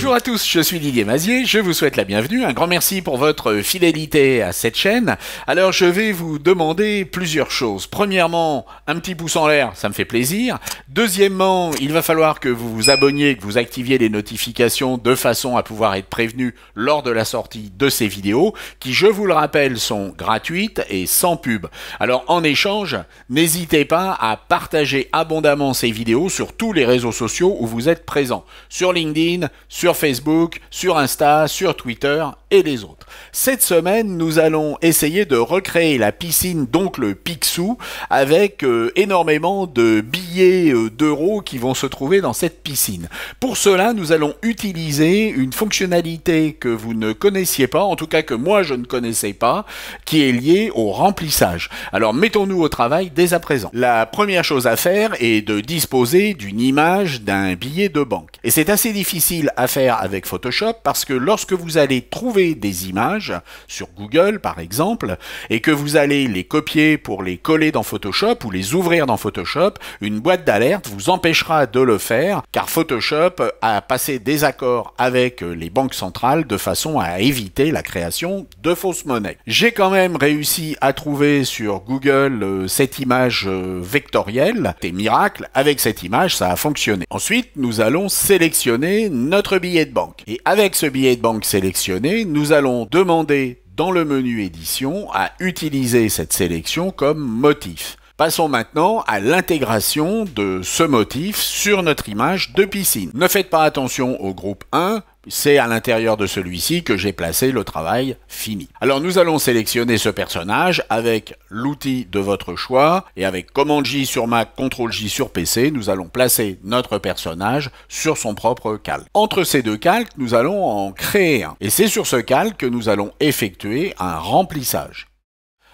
Bonjour à tous, je suis Didier Mazier, je vous souhaite la bienvenue. Un grand merci pour votre fidélité à cette chaîne. Alors je vais vous demander plusieurs choses. Premièrement, un petit pouce en l'air, ça me fait plaisir. Deuxièmement, il va falloir que vous vous abonniez, que vous activiez les notifications de façon à pouvoir être prévenu lors de la sortie de ces vidéos, qui, je vous le rappelle, sont gratuites et sans pub. Alors en échange, n'hésitez pas à partager abondamment ces vidéos sur tous les réseaux sociaux où vous êtes présents. Sur LinkedIn, sur Facebook, sur Insta, sur Twitter et les autres. Cette semaine, nous allons essayer de recréer la piscine, donc le Picsou, avec énormément de billets d'euros qui vont se trouver dans cette piscine. Pour cela, nous allons utiliser une fonctionnalité que vous ne connaissiez pas, en tout cas que moi je ne connaissais pas, qui est liée au remplissage. Alors mettons-nous au travail dès à présent. La première chose à faire est de disposer d'une image d'un billet de banque. Et c'est assez difficile à faire avec Photoshop parce que lorsque vous allez trouver des images sur Google par exemple et que vous allez les copier pour les coller dans Photoshop ou les ouvrir dans Photoshop, une boîte d'alerte vous empêchera de le faire car Photoshop a passé des accords avec les banques centrales de façon à éviter la création de fausses monnaies. J'ai quand même réussi à trouver sur Google cette image vectorielle. C'est miracle, avec cette image ça a fonctionné. Ensuite nous allons sélectionner notre billet de banque. Et avec ce billet de banque sélectionné, nous allons demander dans le menu édition à utiliser cette sélection comme motif. Passons maintenant à l'intégration de ce motif sur notre image de piscine. Ne faites pas attention au groupe 1, c'est à l'intérieur de celui-ci que j'ai placé le travail fini. Alors nous allons sélectionner ce personnage avec l'outil de votre choix et avec commande J sur Mac, CTRL J sur PC, nous allons placer notre personnage sur son propre calque. Entre ces deux calques, nous allons en créer un. Et c'est sur ce calque que nous allons effectuer un remplissage.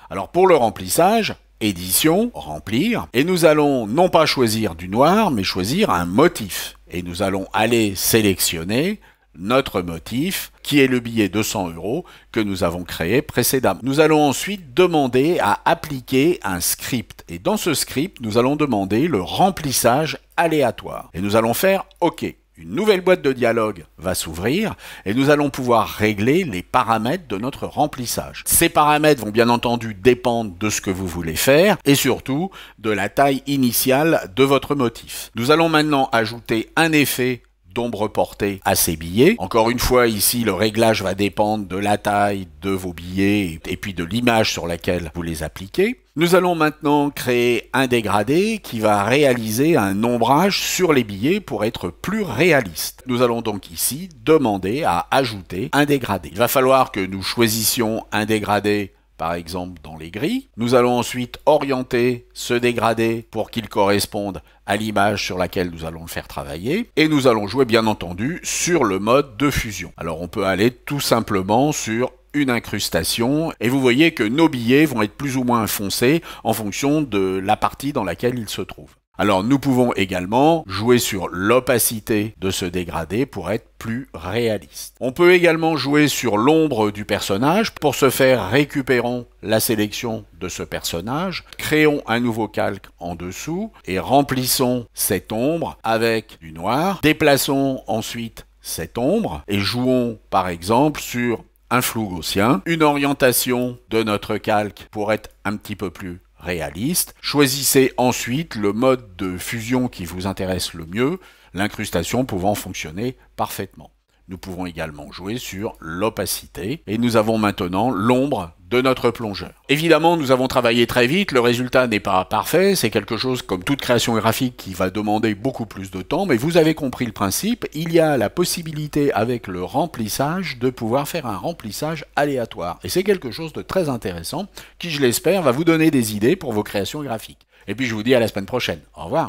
Alors pour le remplissage, édition, remplir, et nous allons non pas choisir du noir, mais choisir un motif. Et nous allons aller sélectionner notre motif, qui est le billet de 100 € que nous avons créé précédemment. Nous allons ensuite demander à appliquer un script. Et dans ce script, nous allons demander le remplissage aléatoire. Et nous allons faire OK. Une nouvelle boîte de dialogue va s'ouvrir et nous allons pouvoir régler les paramètres de notre remplissage. Ces paramètres vont bien entendu dépendre de ce que vous voulez faire et surtout de la taille initiale de votre motif. Nous allons maintenant ajouter un effet d'ombre portée à ces billets. Encore une fois, ici, le réglage va dépendre de la taille de vos billets et puis de l'image sur laquelle vous les appliquez. Nous allons maintenant créer un dégradé qui va réaliser un ombrage sur les billets pour être plus réaliste. Nous allons donc ici demander à ajouter un dégradé. Il va falloir que nous choisissions un dégradé par exemple dans les gris. Nous allons ensuite orienter ce dégradé pour qu'il corresponde à l'image sur laquelle nous allons le faire travailler. Et nous allons jouer bien entendu sur le mode de fusion. Alors on peut aller tout simplement sur une incrustation et vous voyez que nos billets vont être plus ou moins foncés en fonction de la partie dans laquelle ils se trouvent. Alors nous pouvons également jouer sur l'opacité de ce dégradé pour être plus réaliste. On peut également jouer sur l'ombre du personnage. Pour ce faire, récupérons la sélection de ce personnage, créons un nouveau calque en dessous et remplissons cette ombre avec du noir. Déplaçons ensuite cette ombre et jouons par exemple sur un flou gaussien, une orientation de notre calque pour être un petit peu plus réaliste. Choisissez ensuite le mode de fusion qui vous intéresse le mieux, l'incrustation pouvant fonctionner parfaitement. Nous pouvons également jouer sur l'opacité et nous avons maintenant l'ombre de notre plongeur. Évidemment, nous avons travaillé très vite, le résultat n'est pas parfait, c'est quelque chose comme toute création graphique qui va demander beaucoup plus de temps, mais vous avez compris le principe, il y a la possibilité avec le remplissage de pouvoir faire un remplissage aléatoire. Et c'est quelque chose de très intéressant qui, je l'espère, va vous donner des idées pour vos créations graphiques. Et puis je vous dis à la semaine prochaine. Au revoir.